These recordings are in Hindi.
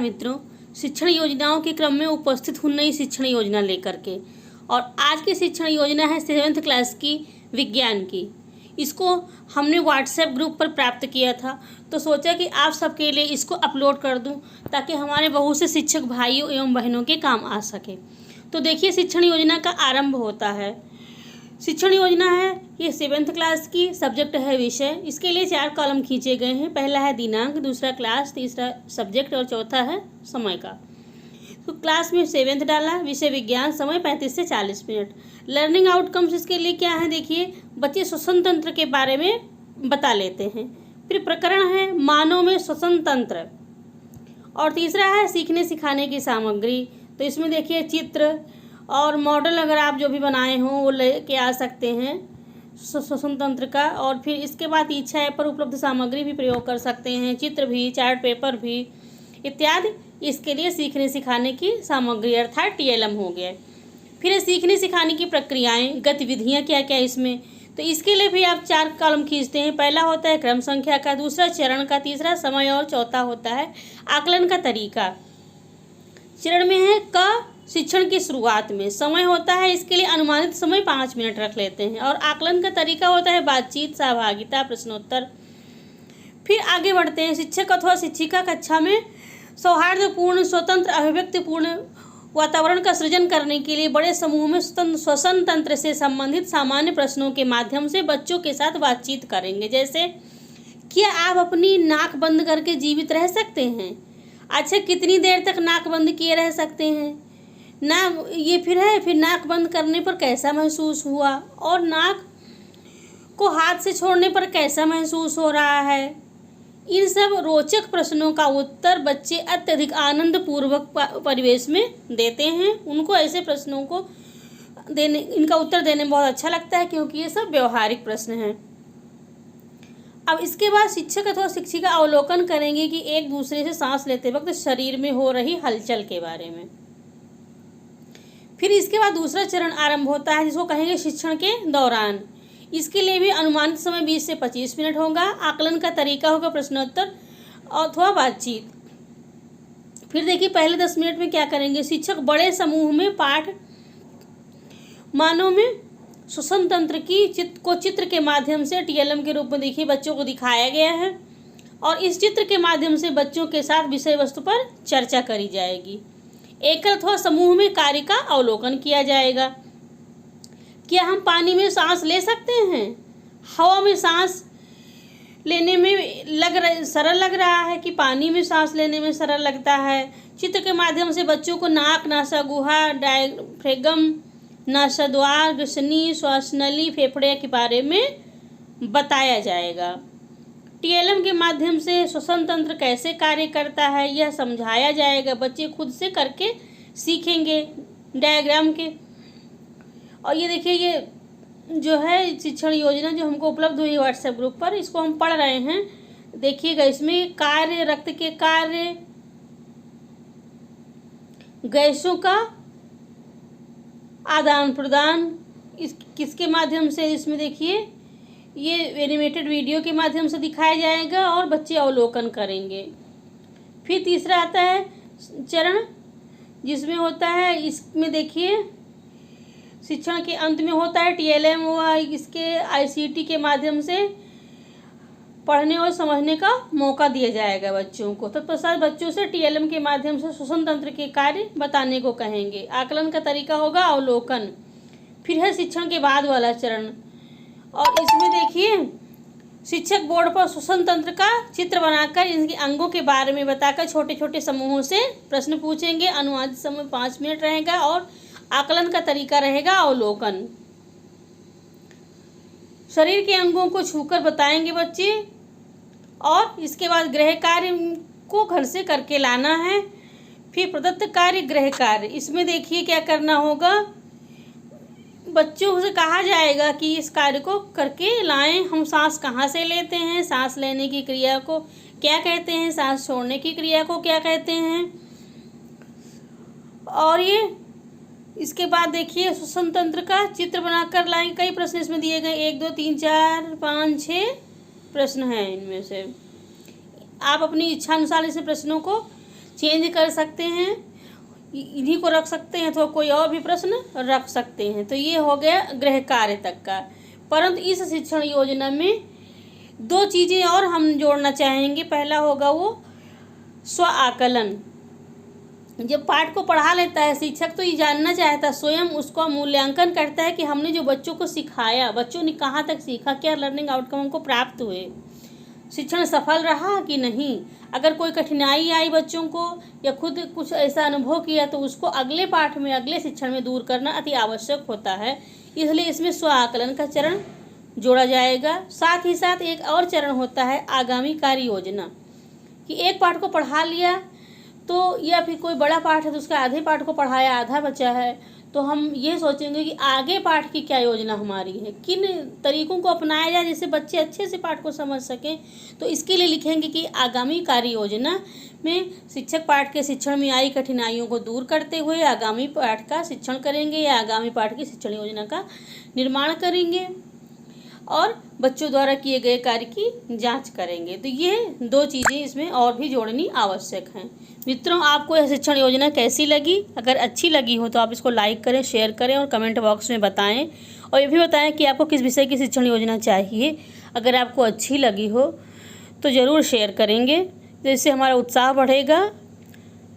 मित्रों, शिक्षण योजनाओं के क्रम में उपस्थित हूँ नई शिक्षण योजना लेकर के। और आज की शिक्षण योजना है 7th क्लास की विज्ञान की। इसको हमने व्हाट्सएप ग्रुप पर प्राप्त किया था, तो सोचा कि आप सबके लिए इसको अपलोड कर दूं ताकि हमारे बहुत से शिक्षक भाइयों एवं बहनों के काम आ सके। तो देखिए, शिक्षण योजना का आरंभ होता है। शिक्षण योजना है ये 7th क्लास की, सब्जेक्ट है विषय। इसके लिए 4 कॉलम खींचे गए हैं। पहला है दिनांक, दूसरा क्लास, तीसरा सब्जेक्ट और चौथा है समय का। तो क्लास में 7th डाला, विषय विज्ञान, समय 35 से 40 मिनट। लर्निंग आउटकम्स इसके लिए क्या है, देखिए, बच्चे श्वसन तंत्र के बारे में बता लेते हैं। फिर प्रकरण है मानव में श्वसन तंत्र, और तीसरा है सीखने सिखाने की सामग्री। तो इसमें देखिए चित्र और मॉडल अगर आप जो भी बनाए हों वो लेके आ सकते हैं श्वसन तंत्र का। और फिर इसके बाद इच्छा ऐप पर उपलब्ध सामग्री भी प्रयोग कर सकते हैं, चित्र भी, चार्ट पेपर भी इत्यादि। इसके लिए सीखने सिखाने की सामग्री अर्थात TLM हो गया। फिर सीखने सिखाने की प्रक्रियाएं, गतिविधियां क्या क्या इसमें, तो इसके लिए भी आप 4 कॉलम खींचते हैं। पहला होता है क्रम संख्या का, दूसरा चरण का, तीसरा समय और चौथा होता है आकलन का तरीका। चरण में है क शिक्षण की शुरुआत में, समय होता है इसके लिए अनुमानित समय 5 मिनट रख लेते हैं। और आकलन का तरीका होता है बातचीत, सहभागिता, प्रश्नोत्तर। फिर आगे बढ़ते हैं, शिक्षक अथवा शिक्षिका कक्षा में सौहार्दपूर्ण, स्वतंत्र, अभिव्यक्तिपूर्ण वातावरण का सृजन करने के लिए बड़े समूह में श्वसन तंत्र से संबंधित सामान्य प्रश्नों के माध्यम से बच्चों के साथ बातचीत करेंगे। जैसे, क्या आप अपनी नाक बंद करके जीवित रह सकते हैं? अच्छा, कितनी देर तक नाक बंद किए रह सकते हैं? ना ये फिर नाक बंद करने पर कैसा महसूस हुआ, और नाक को हाथ से छोड़ने पर कैसा महसूस हो रहा है। इन सब रोचक प्रश्नों का उत्तर बच्चे अत्यधिक आनंद पूर्वक परिवेश में देते हैं। उनको ऐसे प्रश्नों को इनका उत्तर देने में बहुत अच्छा लगता है, क्योंकि ये सब व्यवहारिक प्रश्न हैं। अब इसके बाद शिक्षक अथवा शिक्षिका अवलोकन करेंगे कि एक दूसरे से सांस लेते वक्त शरीर में हो रही हलचल के बारे में। फिर इसके बाद दूसरा चरण आरंभ होता है, जिसको कहेंगे शिक्षण के दौरान। इसके लिए भी अनुमानित समय 20 से 25 मिनट होगा। आकलन का तरीका होगा प्रश्नोत्तर अथवा बातचीत। फिर देखिए, पहले 10 मिनट में क्या करेंगे, शिक्षक बड़े समूह में पाठ मानव में श्वसन तंत्र की चित्र के माध्यम से TLM के रूप में देखिए बच्चों को दिखाया गया है, और इस चित्र के माध्यम से बच्चों के साथ विषय वस्तु पर चर्चा करी जाएगी। एकल अथवा समूह में कार्य का अवलोकन किया जाएगा। क्या हम पानी में सांस ले सकते हैं? हवा में सांस लेने में सरल लग रहा है कि पानी में सांस लेने में सरल लगता है? चित्र के माध्यम से बच्चों को नाक, नासा गुहा, डायफ्राम, नासाद्वार, ग्रसनी, श्वासनली, फेफड़े के बारे में बताया जाएगा। TLM के माध्यम से श्वसन तंत्र कैसे कार्य करता है यह समझाया जाएगा। बच्चे खुद से करके सीखेंगे डायग्राम के। और ये देखिए, ये जो है शिक्षण योजना जो हमको उपलब्ध हुई व्हाट्सएप ग्रुप पर, इसको हम पढ़ रहे हैं। देखिएगा, इसमें कार्य, रक्त के कार्य, गैसों का आदान प्रदान, किसके माध्यम से, इसमें देखिए ये एनिमेटेड वीडियो के माध्यम से दिखाया जाएगा और बच्चे अवलोकन करेंगे। फिर तीसरा आता है चरण, जिसमें होता है, इसमें देखिए शिक्षण के अंत में होता है TLM हुआ, इसके ICT के माध्यम से पढ़ने और समझने का मौका दिया जाएगा बच्चों को। तत्पश्चात बच्चों से TLM के माध्यम से श्वसन तंत्र के कार्य बताने को कहेंगे। आकलन का तरीका होगा अवलोकन। फिर है शिक्षण के बाद वाला चरण, और इसमें देखिए शिक्षक बोर्ड पर श्वसन तंत्र का चित्र बनाकर इनके अंगों के बारे में बताकर छोटे छोटे समूहों से प्रश्न पूछेंगे। अनुमानित समय 5 मिनट रहेगा, और आकलन का तरीका रहेगा अवलोकन। शरीर के अंगों को छूकर बताएंगे बच्चे, और इसके बाद गृह कार्य को घर से करके लाना है। फिर प्रदत्त कार्य, गृह कार्य, इसमें देखिए क्या करना होगा, बच्चों से कहा जाएगा कि इस कार्य को करके लाएं। हम सांस कहाँ से लेते हैं, सांस लेने की क्रिया को क्या कहते हैं, सांस छोड़ने की क्रिया को क्या कहते हैं। और ये इसके बाद देखिए श्वसन तंत्र का चित्र बनाकर लाएं। कई प्रश्न इसमें दिए गए, 1 2 3 4 5 6 प्रश्न हैं। इनमें से आप अपनी इच्छा अनुसार इस प्रश्नों को चेंज कर सकते हैं, इन्हीं को रख सकते हैं, तो कोई और भी प्रश्न रख सकते हैं। तो ये हो गया गृह कार्य तक का। परंतु इस शिक्षण योजना में 2 चीज़ें और हम जोड़ना चाहेंगे। पहला होगा वो स्व आकलन। जब पाठ को पढ़ा लेता है शिक्षक, तो ये जानना चाहता है, स्वयं उसका मूल्यांकन करता है कि हमने जो बच्चों को सिखाया, बच्चों ने कहाँ तक सीखा, क्या लर्निंग आउटकम हमको प्राप्त हुए, शिक्षण सफल रहा कि नहीं। अगर कोई कठिनाई आई बच्चों को या खुद कुछ ऐसा अनुभव किया, तो उसको अगले पाठ में, अगले शिक्षण में दूर करना अति आवश्यक होता है। इसलिए इसमें स्व आकलन का चरण जोड़ा जाएगा। साथ ही साथ एक और चरण होता है आगामी कार्य योजना, कि एक पाठ को पढ़ा लिया तो, या फिर कोई बड़ा पाठ है तो उसका आधे पाठ को पढ़ाया, आधा बचा है, तो हम ये सोचेंगे कि आगे पाठ की क्या योजना हमारी है, किन तरीकों को अपनाया जाए जिससे बच्चे अच्छे से पाठ को समझ सकें। तो इसके लिए लिखेंगे कि आगामी कार्य योजना में शिक्षक पाठ के शिक्षण में आई कठिनाइयों को दूर करते हुए आगामी पाठ का शिक्षण करेंगे, या आगामी पाठ की शिक्षण योजना का निर्माण करेंगे और बच्चों द्वारा किए गए कार्य की जांच करेंगे। तो ये 2 चीज़ें इसमें और भी जोड़नी आवश्यक हैं। मित्रों, आपको यह शिक्षण योजना कैसी लगी? अगर अच्छी लगी हो तो आप इसको लाइक करें, शेयर करें और कमेंट बॉक्स में बताएं, और ये भी बताएं कि आपको किस विषय की शिक्षण योजना चाहिए। अगर आपको अच्छी लगी हो तो ज़रूर शेयर करेंगे, जिससे हमारा उत्साह बढ़ेगा।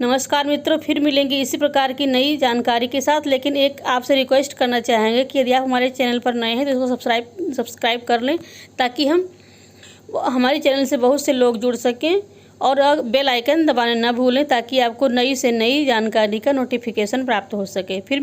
नमस्कार मित्रों, फिर मिलेंगे इसी प्रकार की नई जानकारी के साथ। लेकिन एक आपसे रिक्वेस्ट करना चाहेंगे कि यदि आप हमारे चैनल पर नए हैं तो इसको सब्सक्राइब कर लें, ताकि हमारे चैनल से बहुत से लोग जुड़ सकें, और बेल आइकन दबाना ना भूलें, ताकि आपको नई से नई जानकारी का नोटिफिकेशन प्राप्त हो सके। फिर